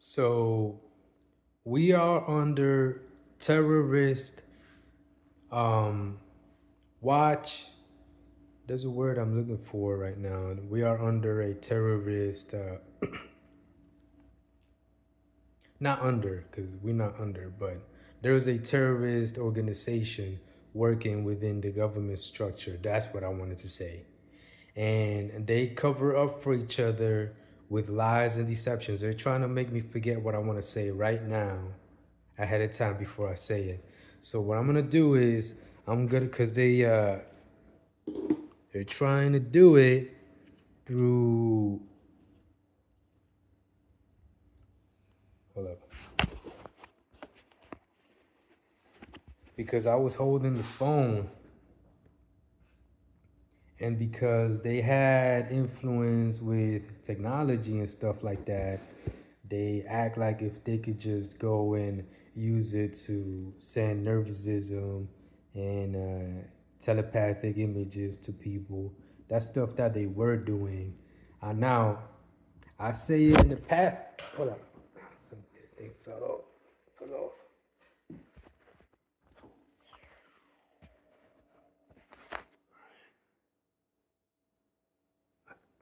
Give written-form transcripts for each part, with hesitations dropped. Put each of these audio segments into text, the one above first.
So we are under terrorist um, watch. There's a word I'm looking for right now. We are under a terrorist, not under, because we're not under, but there is a terrorist organization working within the government structure. That's what I wanted to say. And they cover up for each other with lies and deceptions. They're trying to make me forget what I want to say right now ahead of time before I say it. So what I'm gonna do is I'm gonna because they're trying to do it through. Hold up, because I was holding the phone and because they had influence with technology and stuff like that, they act like if they could just go and use it to send nervosism and telepathic images to people. That's stuff that they were doing. Now, I say it in the past. Hold up. This thing fell off. Fell off.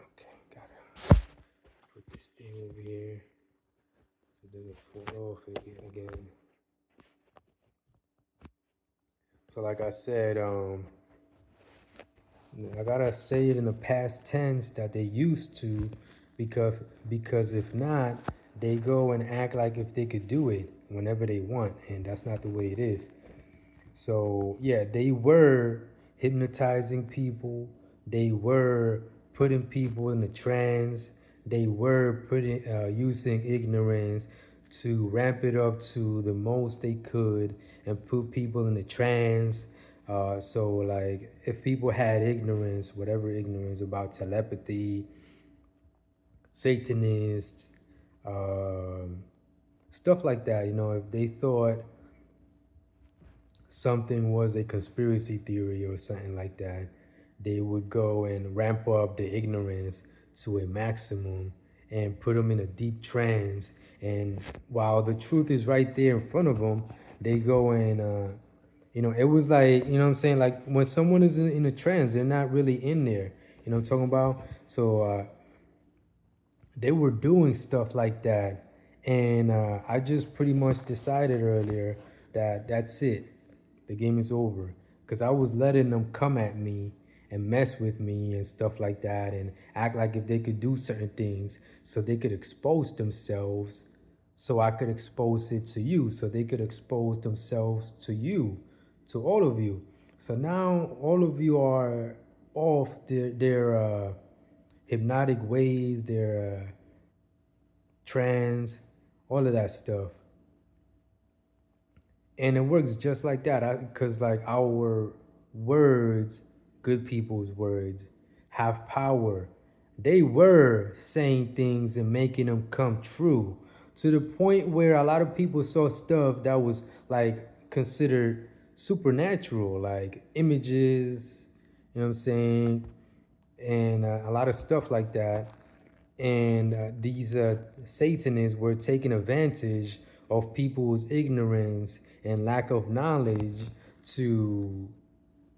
Okay, gotta put this thing over here so it doesn't fall off again. So like I said, I gotta say it in the past tense that they used to, because because if not, they go and act like if they could do it whenever they want, and that's not the way it is. So yeah, they were hypnotizing people. They were putting people in a trance. They were putting using ignorance to ramp it up to the most they could and put people in a trance. So like if people had ignorance, whatever ignorance about telepathy, Satanists, um, stuff like that, if they thought something was a conspiracy theory or something like that, they would go and ramp up the ignorance to a maximum and put them in a deep trance. And while the truth is right there in front of them, they go and, it was like, what I'm saying? Like when someone is in a trance, they're not really in there. You know what I'm talking about? So they were doing stuff like that. And I just pretty much decided earlier that that's it. The game is over. Because I was letting them come at me and mess with me and stuff like that and act like if they could do certain things so they could expose themselves so I could expose it to you, so they could expose themselves to you, to all of you. So now all of you are off their hypnotic ways, their trance, all of that stuff. And it works just like that because like our words, good people's words, have power. They were saying things and making them come true to the point where a lot of people saw stuff that was like considered supernatural, like images, you know what I'm saying, and a lot of stuff like that. And these Satanists were taking advantage of people's ignorance and lack of knowledge to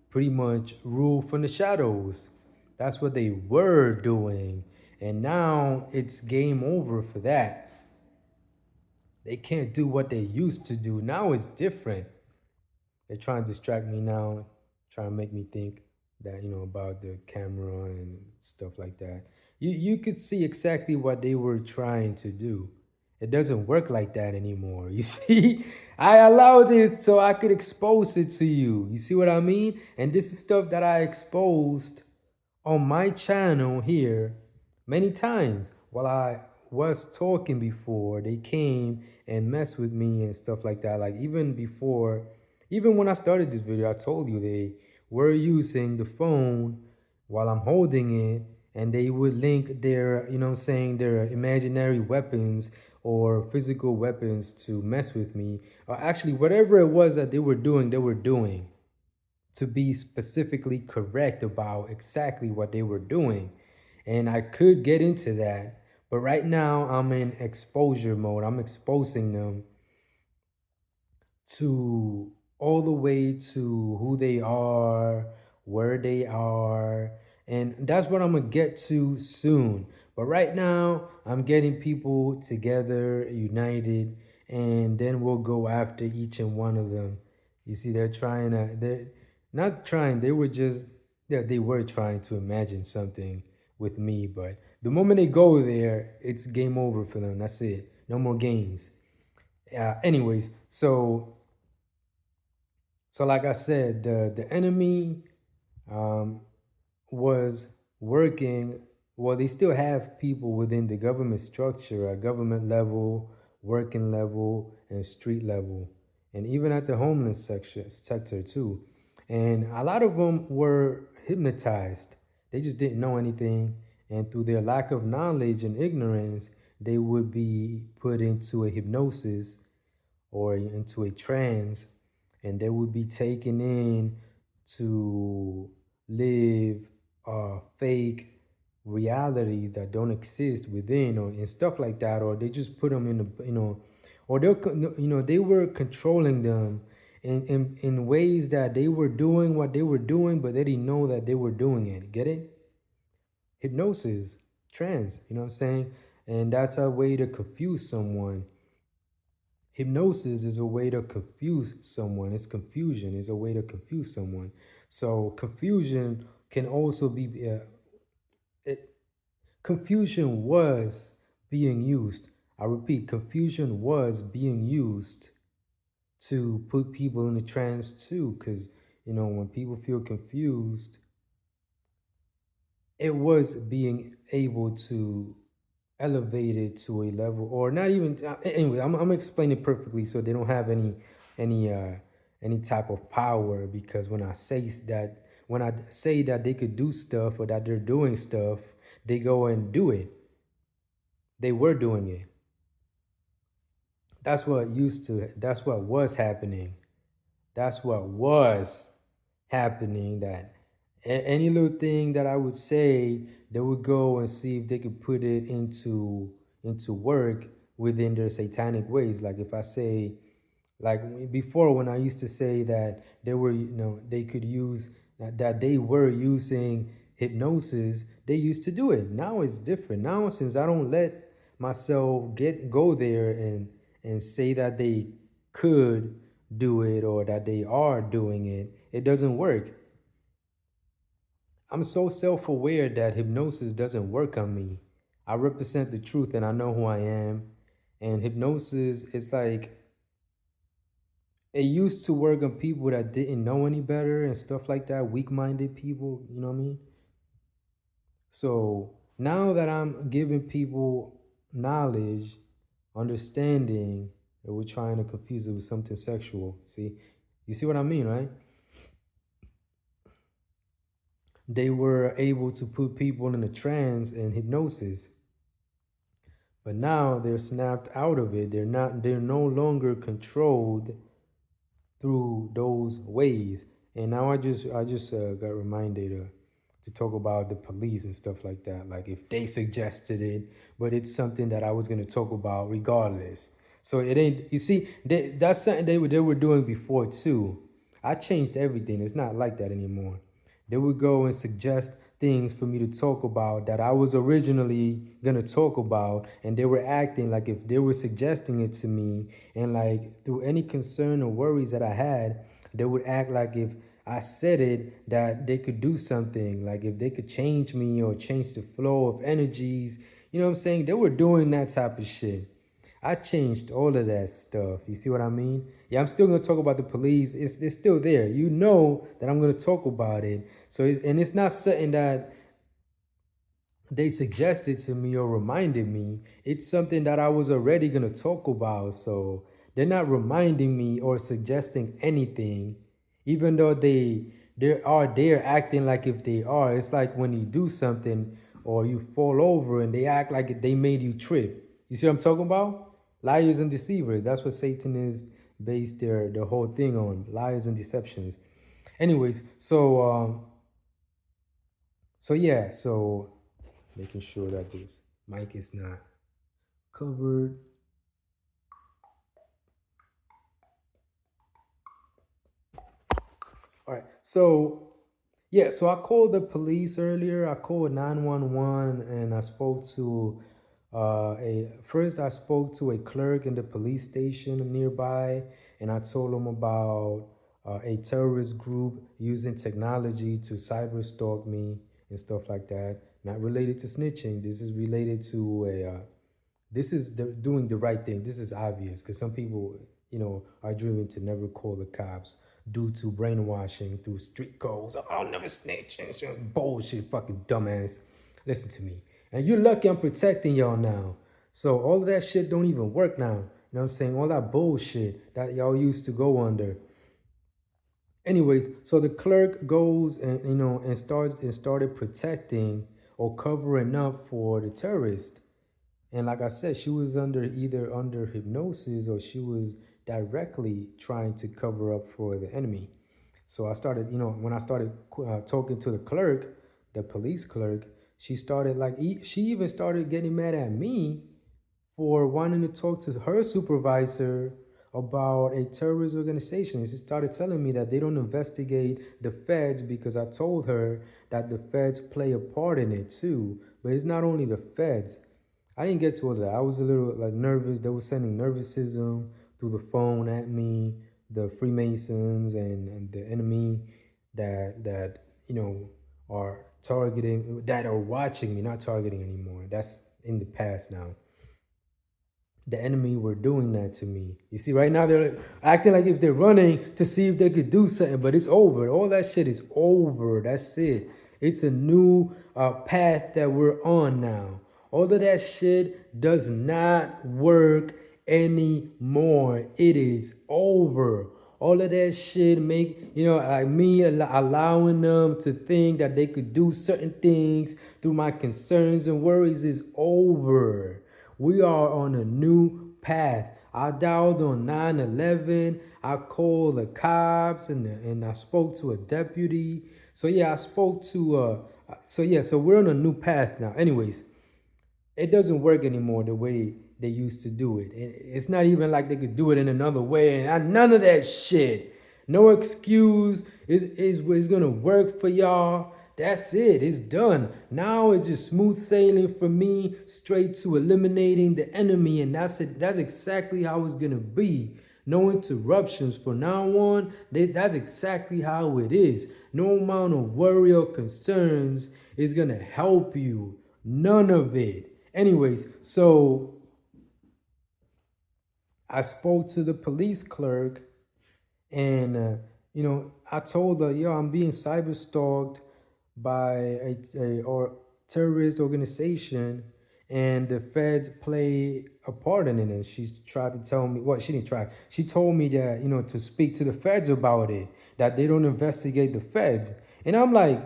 pretty much rule from the shadows. That's what they were doing. And now it's game over for that. They can't do what they used to do. Now it's different. They're trying to distract me now, trying to make me think that, about the camera and stuff like that. You could see exactly what they were trying to do. It doesn't work like that anymore. You see, I allowed this so I could expose it to you. You see what I mean? And this is stuff that I exposed on my channel here many times while I was talking before. They came and messed with me and stuff like that. Like even before, even when I started this video, I told you they were using the phone while I'm holding it, and they would link their, their imaginary weapons or physical weapons to mess with me. Or actually, whatever it was that they were doing to be specifically correct about exactly what they were doing. And I could get into that, But right now, I'm in exposure mode. I'm exposing them to all the way to who they are, where they are, and that's what I'm gonna get to soon. But right now, I'm getting people together, united, and then we'll go after each and one of them. You see, they're not trying, they were just, yeah, they were trying to imagine something with me, but the moment they go there, it's game over for them. That's it. No more games. Anyways, so like I said, the enemy um, was working. Well, they still have people within the government structure, at government level, working level, and street level, and even at the homeless sector too. And a lot of them were hypnotized. They just didn't know anything, and through their lack of knowledge and ignorance, they would be put into a hypnosis or into a trance, and they would be taken in to live fake realities that don't exist within, or and stuff like that, or they just put them in the, or they were controlling them in ways that they were doing what they were doing, but they didn't know that they were doing it. Get it? Hypnosis, trance. You know what I'm saying? And that's a way to confuse someone. Hypnosis is a way to confuse someone. It's confusion is a way to confuse someone. So confusion can also be it, confusion was being used. I repeat, confusion was being used to put people in a trance too, because when people feel confused, it was being able to elevated to a level, or not even, anyway, I'm explaining perfectly so they don't have any any type of power, because when I say that they could do stuff or that they're doing stuff, they go and do it. They were doing it. That's what was happening. That's what was happening. That any little thing that I would say, they would go and see if they could put it into work within their satanic ways. Like if I say, like before, when I used to say that they were, they could use that they were using hypnosis, they used to do it. Now it's different. Now, since I don't let myself go there and say that they could do it or that they are doing it, it doesn't work. I'm so self-aware that hypnosis doesn't work on me. I represent the truth and I know who I am. And hypnosis is like, it used to work on people that didn't know any better and stuff like that, weak-minded people, you know what I mean? So now that I'm giving people knowledge, understanding, that we're trying to confuse it with something sexual. See, you see what I mean, right? They were able to put people in a trance and hypnosis, but now they're snapped out of it. They're no longer controlled through those ways. And now I just got reminded to talk about the police and stuff like that. Like if they suggested it, but it's something that I was gonna talk about regardless. So it ain't. You see, that's something they were doing before too. I changed everything. It's not like that anymore. They would go and suggest things for me to talk about that I was originally gonna talk about, and they were acting like if they were suggesting it to me, and like through any concern or worries that I had, they would act like if I said it that they could do something, like if they could change me or change the flow of energies. You know what I'm saying? They were doing that type of shit. I changed all of that stuff. You see what I mean? Yeah, I'm still gonna talk about the police. It's still there. You know that I'm gonna talk about it. So and it's not something that they suggested to me or reminded me. It's something that I was already gonna talk about. So they're not reminding me or suggesting anything, even though they're acting like if they are. It's like when you do something or you fall over and they act like they made you trip. You see what I'm talking about? Liars and deceivers. That's what Satan is based their whole thing on. Liars and deceptions. Anyways, so yeah, so making sure that this Mic is not covered. All right. So yeah, so I called the police earlier. I called 911 and I spoke to a first I spoke to a clerk in the police station nearby and I told him about a terrorist group using technology to cyber stalk me and stuff like that. Not related to snitching. This is related to a this is doing the right thing. This is obvious because some people, are driven to never call the cops due to brainwashing through street codes. Oh, I'll never snitch and shit. Bullshit, fucking dumbass. Listen to me. And you're lucky I'm protecting y'all now. So all of that shit don't even work now. You know what I'm saying? All that bullshit that y'all used to go under. Anyways, so the clerk goes and started protecting or covering up for the terrorist. And like I said, she was either under hypnosis or she was directly trying to cover up for the enemy. So I started, when I started talking to the clerk, the police clerk, she started she even started getting mad at me for wanting to talk to her supervisor about a terrorist organization. She started telling me that they don't investigate the feds because I told her that the feds play a part in it too. But it's not only the feds. I didn't get to all of that. I was a little nervous. They were sending nervous,ism through the phone at me, the Freemasons and the enemy that are targeting, that are watching me, not targeting anymore. That's in the past now. The enemy were doing that to me. You see, right now they're acting like if they're running to see if they could do something, but it's over. All that shit is over. That's it. It's a new path that we're on now. All of that shit does not work anymore. It is over. All of that shit make, like me allowing them to think that they could do certain things through my concerns and worries is over. We are on a new path. I dialed on 911. I called the cops and I spoke to a deputy. So yeah, I spoke to so we're on a new path now. Anyways, it doesn't work anymore the way they used to do it. It's not even like they could do it in another way. And none of that shit. No excuse is gonna work for y'all. That's it. It's done. Now it's just smooth sailing for me, straight to eliminating the enemy, and that's it. That's exactly how it's gonna be. No interruptions from now on. That's exactly how it is. No amount of worry or concerns is gonna help you. None of it. Anyways, so I spoke to the police clerk and I told her, yo, I'm being cyber stalked by a or terrorist organization and the feds play a part in it. And she tried to tell me, well, she didn't try, she told me that, to speak to the feds about it, that they don't investigate the feds. And I'm like,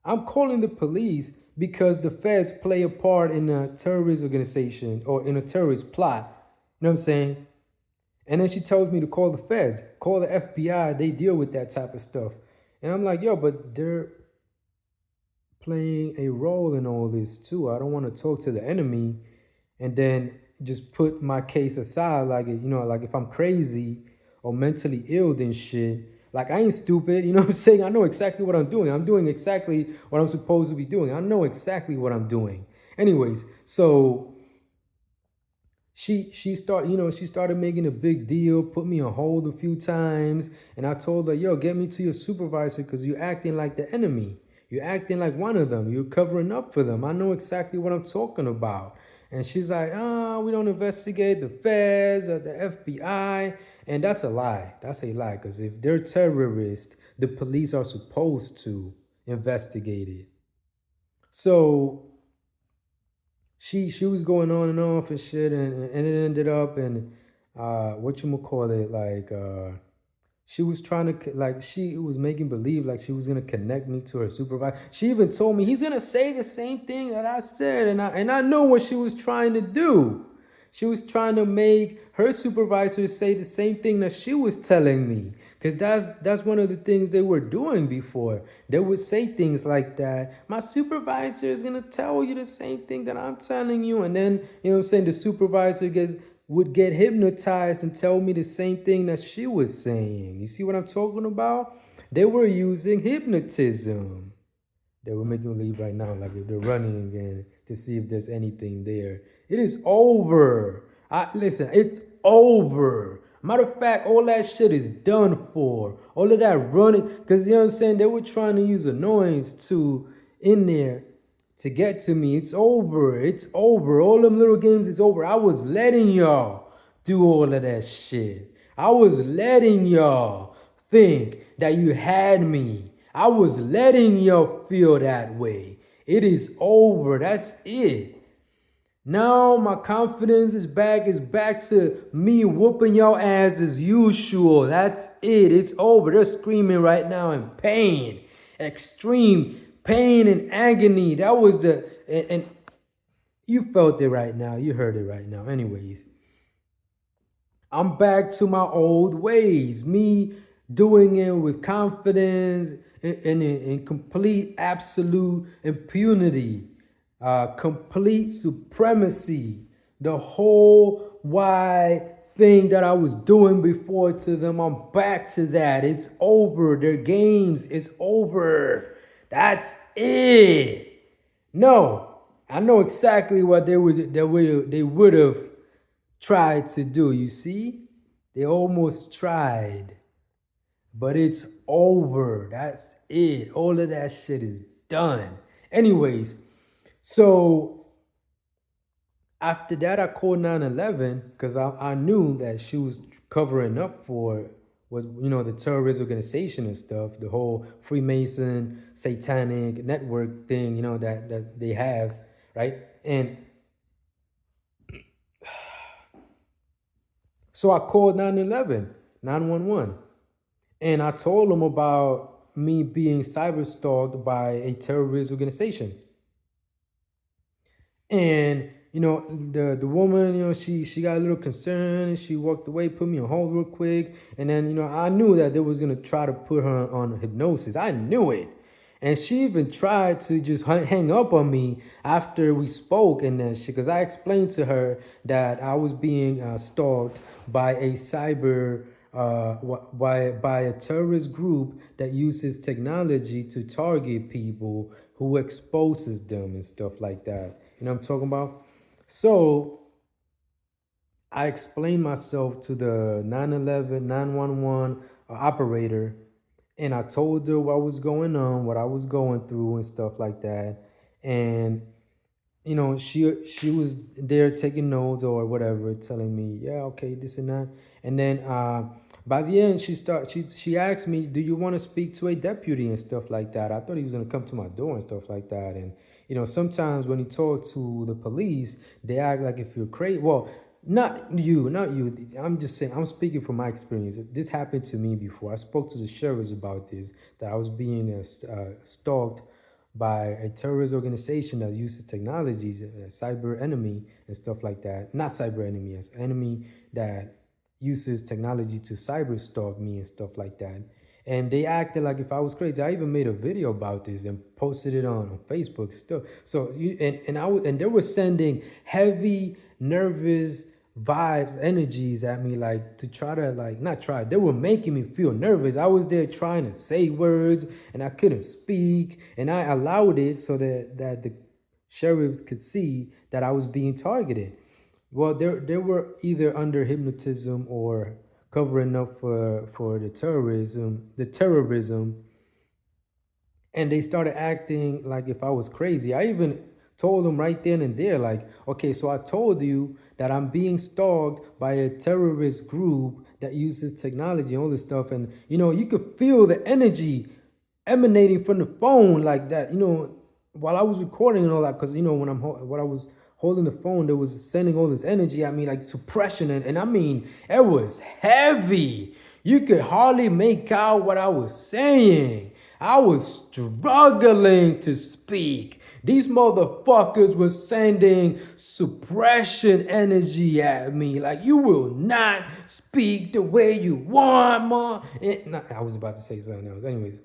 I'm calling the police because the feds play a part in a terrorist organization or in a terrorist plot. You know what I'm saying? And then she tells me to call the feds, call the FBI. They deal with that type of stuff. And I'm like, yo, but they're playing a role in all this too. I don't want to talk to the enemy and then just put my case aside, like like if I'm crazy or mentally ill, then shit. Like I ain't stupid, you know what I'm saying? I know exactly what I'm doing. I'm doing exactly what I'm supposed to be doing. I know exactly what I'm doing. Anyways, so she started making a big deal, put me on hold a few times, and I told her, yo, get me to your supervisor because you're acting like the enemy. You're acting like one of them. You're covering up for them. I know exactly what I'm talking about. And she's like, we don't investigate the feds or the FBI. And that's a lie. That's a lie. Because if they're terrorists, the police are supposed to investigate it. So she was going on and off and shit, and it ended up in what you call it, like she was trying to she was making believe like she was gonna connect me to her supervisor. She even told me he's gonna say the same thing that I said, and I know what she was trying to do. She was trying to make her supervisor say the same thing that she was telling me. Cause that's one of the things they were doing before. They would say things like that. My supervisor is gonna tell you the same thing that I'm telling you, and then you know what I'm saying. The supervisor would get hypnotized and tell me the same thing that she was saying. You see what I'm talking about? They were using hypnotism. They were making me leave right now, like if they're running again to see if there's anything there. It is over. Listen, it's over. Matter of fact, all that shit is done for. All of that running, because you know what I'm saying, they were trying to use annoyance to in there to get to me. It's over. It's over. All them little games is over. I was letting y'all do all of that shit. I was letting y'all think that you had me. I was letting y'all feel that way. It is over. That's it. Now my confidence is back. It's back to me whooping y'all ass as usual. That's it. It's over. They're screaming right now in pain. Extreme pain and agony. That was and you felt it right now. You heard it right now. Anyways, I'm back to my old ways. Me doing it with confidence and in complete absolute impunity, complete supremacy. The whole wide thing that I was doing before to them, I'm back to that. It's over. Their games is over. That's it. No, I know exactly what they would have tried to do. You see, they almost tried, but it's over. That's it. All of that shit is done. Anyways, so after that, I called 911 because I knew that she was covering up for was the terrorist organization and stuff, the whole Freemason satanic network thing, that they have, right? And so I called 911, 911, and I told them about me being cyber stalked by a terrorist organization. And the woman, she got a little concerned and she walked away, put me on hold real quick. And then I knew that they was gonna try to put her on hypnosis. I knew it. And she even tried to just hang up on me after we spoke and that shit, because I explained to her that I was being stalked by a cyber by a terrorist group that uses technology to target people, who exposes them and stuff like that. You know what I'm talking about? So I explained myself to the 911, 911 operator, and I told her what was going on, what I was going through, and stuff like that. And she was there taking notes or whatever, telling me, yeah, okay, this and that. And then by the end, she asked me, do you want to speak to a deputy and stuff like that? I thought he was gonna come to my door and stuff like that. And sometimes when you talk to the police, they act like if you're crazy. Well, not you. I'm just saying, I'm speaking from my experience. This happened to me before. I spoke to the sheriffs about this, that I was being stalked by a terrorist organization that uses technologies, a cyber enemy and stuff like that. Not cyber enemy, as enemy that uses technology to cyber stalk me and stuff like that. And they acted like if I was crazy. I even made a video about this and posted it on Facebook still. So and they were sending heavy, nervous vibes, energies at me, like to try to not try. They were making me feel nervous. I was there trying to say words and I couldn't speak, and I allowed it so that the sheriffs could see that I was being targeted. Well, they were either under hypnotism or covering up for the terrorism, and they started acting like if I was crazy. I even told them right then and there, like, okay, so I told you that I'm being stalked by a terrorist group that uses technology and all this stuff, and you could feel the energy emanating from the phone like that. While I was recording and all that, because when I was holding the phone, that was sending all this energy at me, like suppression, and I mean, it was heavy. You could hardly make out what I was saying. I was struggling to speak. These motherfuckers were sending suppression energy at me. Like, you will not speak the way you want, mom. I was about to say something else. Anyways,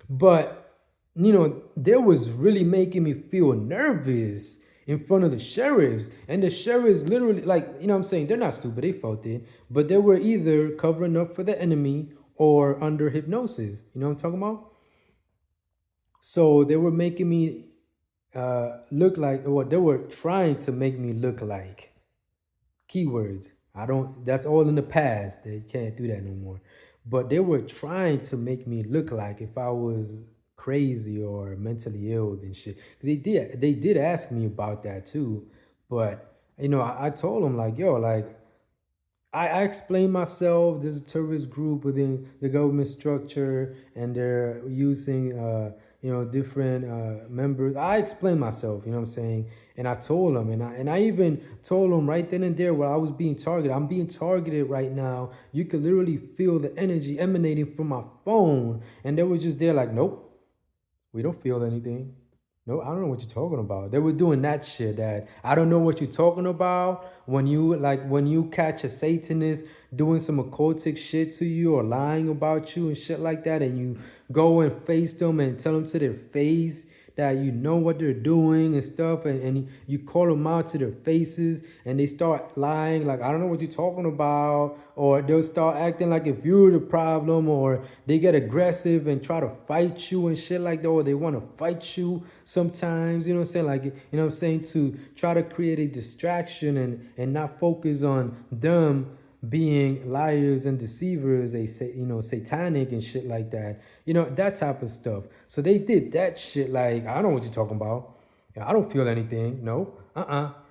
but there was really making me feel nervous in front of the sheriffs. And the sheriffs literally, like, what I'm saying, they're not stupid, they felt it, but they were either covering up for the enemy or under hypnosis. You know what I'm talking about? So they were making me look like, or they were trying to make me look like keywords. I don't, that's all in the past. They can't do that no more. But they were trying to make me look like if I was crazy or mentally ill and shit. They did ask me about that too. But I told them like, yo, like I explained myself. There's a terrorist group within the government structure, and they're using, different members. I explained myself. You know what I'm saying? And I told them, and I even told them right then and there where I was being targeted. I'm being targeted right now. You could literally feel the energy emanating from my phone, and they were just there like, nope, we don't feel anything. No, I don't know what you're talking about. They were doing that shit that I don't know what you're talking about. When you catch a Satanist doing some occultic shit to you or lying about you and shit like that, and you go and face them and tell them to their face that you know what they're doing and stuff, and you call them out to their faces and they start lying like, I don't know what you're talking about, or they'll start acting like if you're the problem, or they get aggressive and try to fight you and shit like that, or they want to fight you sometimes, you know what I'm saying, like, what I'm saying, to try to create a distraction and not focus on them being liars and deceivers, satanic and shit like that, that type of stuff. So they did that shit. Like, I don't know what you're talking about. I don't feel anything. No,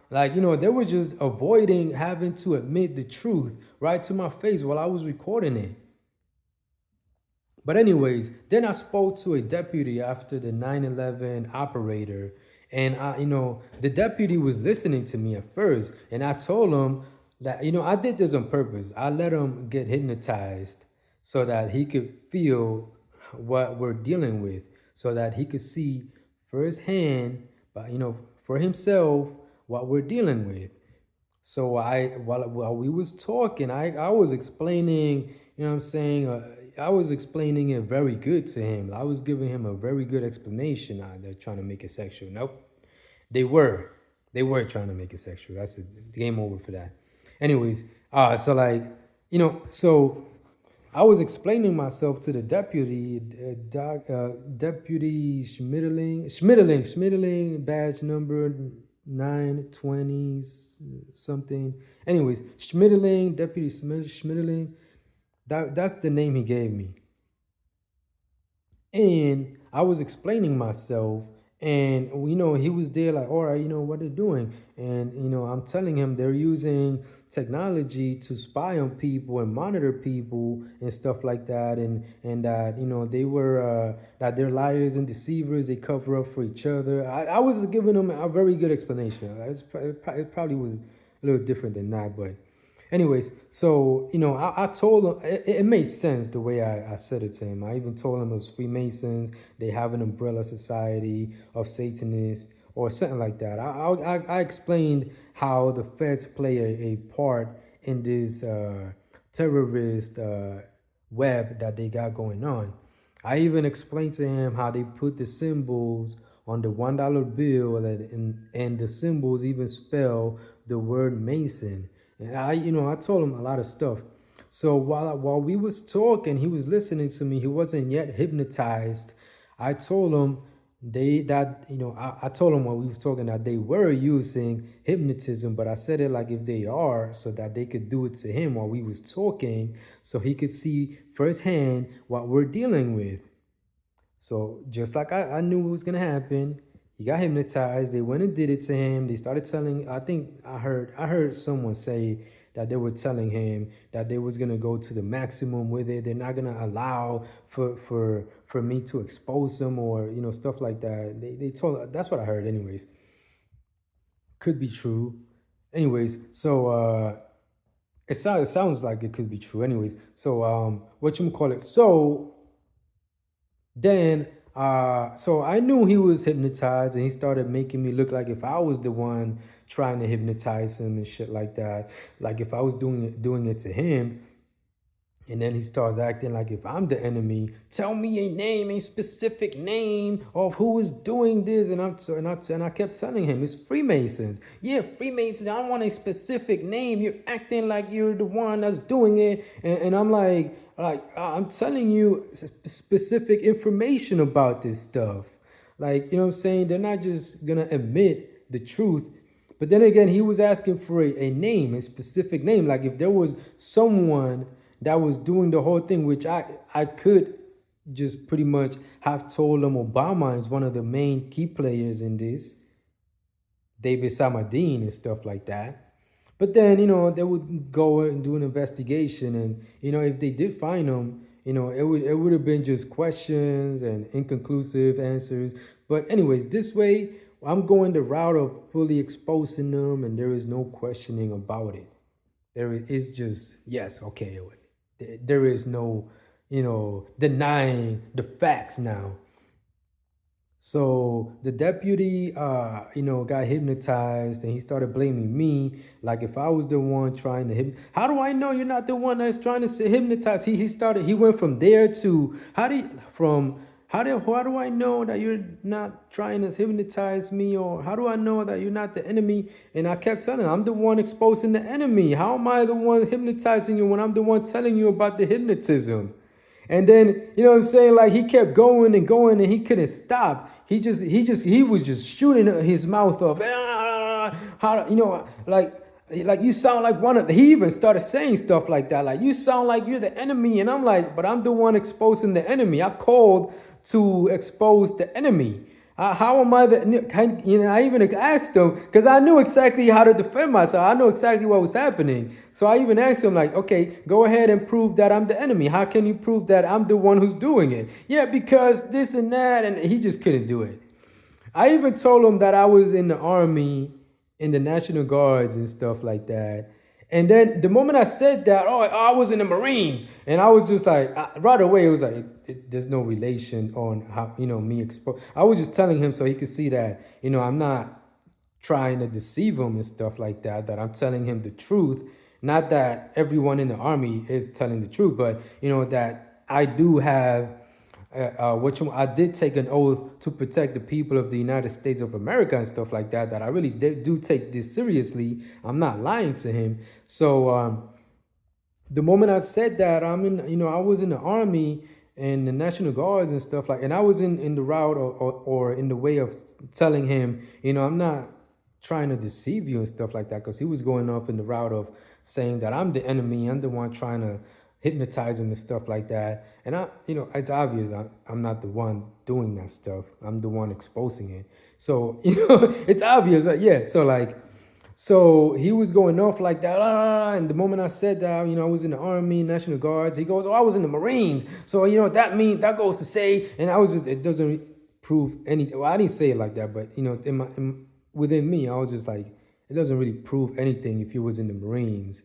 like, they were just avoiding having to admit the truth right to my face while I was recording it. But anyways, then I spoke to a deputy after the 9/11 operator, and the deputy was listening to me at first, and I told him that I did this on purpose. I let him get hypnotized so that he could feel what we're dealing with, so that he could see firsthand, but for himself what we're dealing with. So while we was talking, I was explaining, what I'm saying, I was explaining it very good to him. I was giving him a very good explanation. They're trying to make it sexual. Nope, they were, they were trying to make it sexual. That's a game over for that. Anyways, so like, so I was explaining myself to the deputy, Deputy Schmidling, badge number 920 something. Anyways, Schmidling, Deputy Schmidling, that's the name he gave me. And I was explaining myself, and he was there like, all right, what they're doing. And I'm telling him they're using technology to spy on people and monitor people and stuff like that, and that they were that they're liars and deceivers, they cover up for each other. I was giving them a very good explanation. It probably was a little different than that, but anyways, so I told him it made sense the way I said it to him. I even told him it was Freemasons. They have an umbrella society of Satanists or something like that. I explained how the feds play a part in this terrorist web that they got going on. I even explained to him how they put the symbols on the $1 bill, and the symbols even spell the word Mason. And I told him a lot of stuff. So while we was talking, he was listening to me. He wasn't yet hypnotized. I told him I told him while we was talking that they were using hypnotism, but I said it like if they are, so that they could do it to him while we was talking, so he could see firsthand what we're dealing with. So just like I knew it was gonna happen, he got hypnotized. They went and did it to him. They started telling. I think I heard someone say that they were telling him that they was gonna go to the maximum with it. They're not gonna allow for me to expose them, or stuff like that. They told, that's what I heard. Anyways, could be true. Anyways, so it sounds like it could be true. Anyways, so what you call it? So then So I knew he was hypnotized, and he started making me look like if I was the one trying to hypnotize him and shit like that. Like if I was doing it to him, and then he starts acting like if I'm the enemy, tell me a name, a specific name of who is doing this. And I kept telling him it's Freemasons. Yeah, Freemasons. I want a specific name. You're acting like you're the one that's doing it. And I'm like I'm telling you specific information about this stuff. Like, you know what I'm saying? They're not just gonna admit the truth. But then again, he was asking for a name, a specific name. Like if there was someone that was doing the whole thing, which I could just pretty much have told him Obama is one of the main key players in this, David Samadine and stuff like that. But then, they would go and do an investigation, and if they did find him, it would have been just questions and inconclusive answers. But anyways, this way I'm going the route of fully exposing them, and there is no questioning about it. There is just yes, okay. There is no, denying the facts now. So the deputy, got hypnotized, and he started blaming me, like if I was the one trying to How do I know you're not the one that's trying to hypnotize? He went from there to how do I know that you're not trying to hypnotize me, or how do I know that you're not the enemy? And I kept telling him, I'm the one exposing the enemy. How am I the one hypnotizing you when I'm the one telling you about the hypnotism? And then, what I'm saying? Like he kept going and going and he couldn't stop. He was just shooting his mouth off. How, like you sound like one of he even started saying stuff like that. Like you sound like you're the enemy. And I'm like, but I'm the one exposing the enemy. I called to expose the enemy. How am I the, I even asked him because I knew exactly how to defend myself. I know exactly what was happening. So I even asked him like, okay, go ahead and prove that I'm the enemy. How can you prove that I'm the one who's doing it? Yeah, because this and that. And he just couldn't do it. I even told him that I was in the army, in the National Guards and stuff like that. And then the moment I said that, oh, I was in the Marines, and I was just like, right away, it was like, there's no relation on how, me expose. I was just telling him so he could see that, I'm not trying to deceive him and stuff like that, that I'm telling him the truth. Not that everyone in the army is telling the truth, but, that I do have I did take an oath to protect the people of the United States of America and stuff like that. That I really do take this seriously. I'm not lying to him. So the moment I said that, I was in the army and the National Guards and stuff like, and I was in the route or in the way of telling him, I'm not trying to deceive you and stuff like that, because he was going off in the route of saying that I'm the enemy, I'm the one trying to hypnotize him and stuff like that. And it's obvious I'm not the one doing that stuff. I'm the one exposing it. So, it's obvious. Yeah. So he was going off like that. And the moment I said that, I was in the Army, National Guards, he goes, oh, I was in the Marines. So, that goes to say, and it doesn't prove anything. Well, I didn't say it like that, but, within me, I was just like, it doesn't really prove anything if he was in the Marines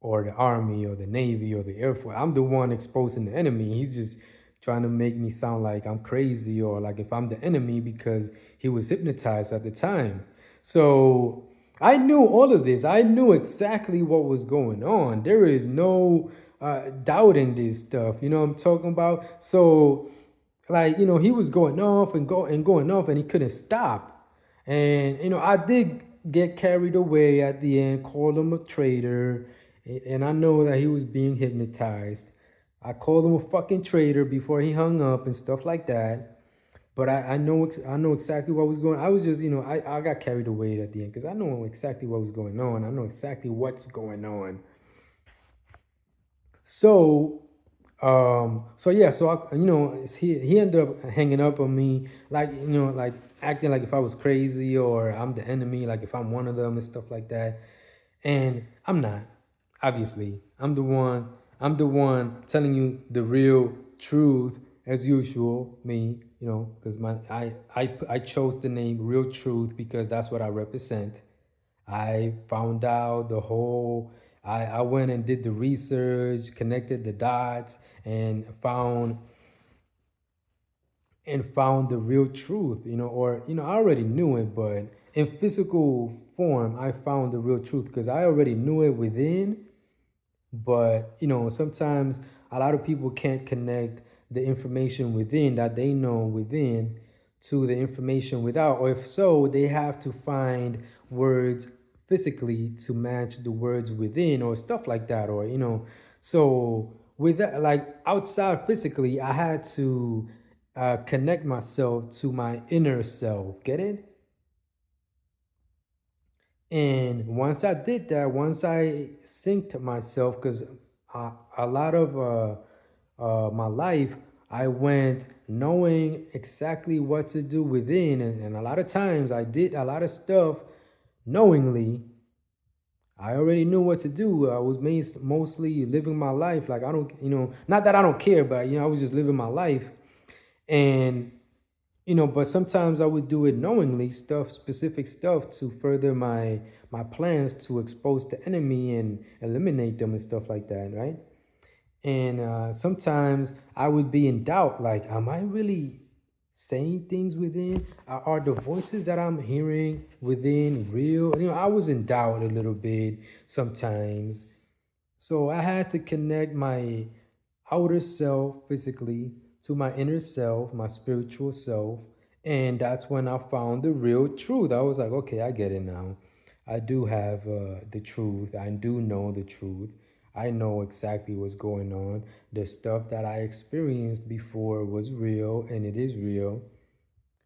or the Army or the Navy or the Air Force. I'm the one exposing the enemy. He's just trying to make me sound like I'm crazy, or like if I'm the enemy because he was hypnotized at the time. So I knew all of this. I knew exactly what was going on. There is no doubt in this stuff. You know what I'm talking about? So, like, he was going off and going off, and he couldn't stop. And I did get carried away at the end, called him a traitor, and I know that he was being hypnotized. I called him a fucking traitor before he hung up and stuff like that. But I know exactly what was going on. I was just, I got carried away at the end because I know exactly what was going on. I know exactly what's going on. So, so yeah, so he ended up hanging up on me, like, like acting like if I was crazy or I'm the enemy, like if I'm one of them and stuff like that. And I'm not. Obviously, I'm the one telling you the real truth as usual. Me, because I chose the name Real Truth because that's what I represent. I found out the whole. I went and did the research, connected the dots, and and found the real truth, or, I already knew it, but in physical form, I found the real truth because I already knew it within. But, sometimes a lot of people can't connect the information within that they know within to the information without. Or if so, they have to find words physically to match the words within or stuff like that. Or, so with that, like outside physically, I had to connect myself to my inner self. Get it? And once I did that, once I synced myself, because a lot of my life, I went knowing exactly what to do within. And a lot of times I did a lot of stuff knowingly. I already knew what to do. I was mostly living my life. Like, I don't, not that I don't care, but, I was just living my life. And but sometimes I would do it knowingly, specific stuff to further my plans to expose the enemy and eliminate them and stuff like that, right? And sometimes I would be in doubt, like, am I really saying things within? Are the voices that I'm hearing within real? I was in doubt a little bit sometimes. So I had to connect my outer self physically to my inner self, my spiritual self. And that's when I found the real truth. I was like, okay, I get it now. I do have the truth. I do know the truth. I know exactly what's going on. The stuff that I experienced before was real and it is real.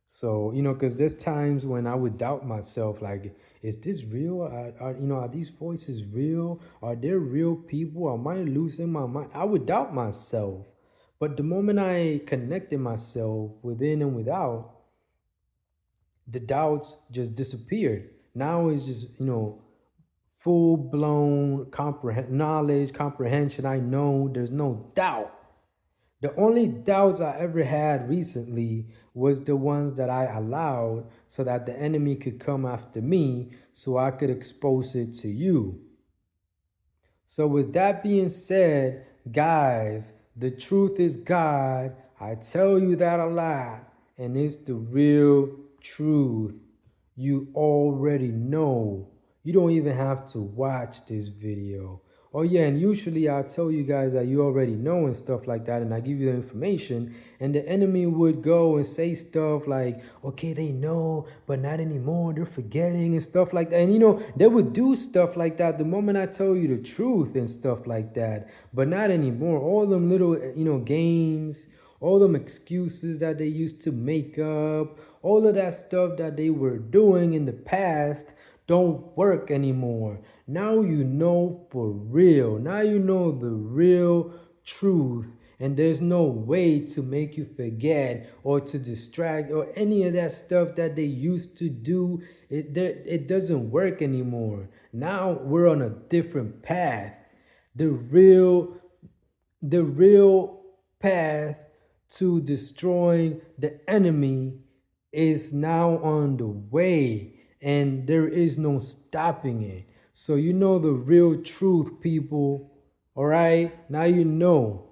So, because there's times when I would doubt myself, like, is this real? Are these voices real? Are there real people? Am I losing my mind? I would doubt myself. But the moment I connected myself within and without, the doubts just disappeared. Now it's just, full blown knowledge, comprehension. I know there's no doubt. The only doubts I ever had recently was the ones that I allowed so that the enemy could come after me so I could expose it to you. So, with that being said, guys, the truth is God. I tell you that a lot, and it's the real truth. You already know. You don't even have to watch this video. Oh yeah, and usually I'll tell you guys that you already know and stuff like that, and I give you the information, and the enemy would go and say stuff like, okay, they know, but not anymore, they're forgetting and stuff like that. And they would do stuff like that the moment I tell you the truth and stuff like that, but not anymore. All them little, games, all them excuses that they used to make up, all of that stuff that they were doing in the past don't work anymore. Now you know for real. Now you know the real truth. And there's no way to make you forget or to distract or any of that stuff that they used to do. It doesn't work anymore. Now we're on a different path. The real the real path to destroying the enemy is now on the way, and there is no stopping it. So you know the real truth, people. All right, now you know.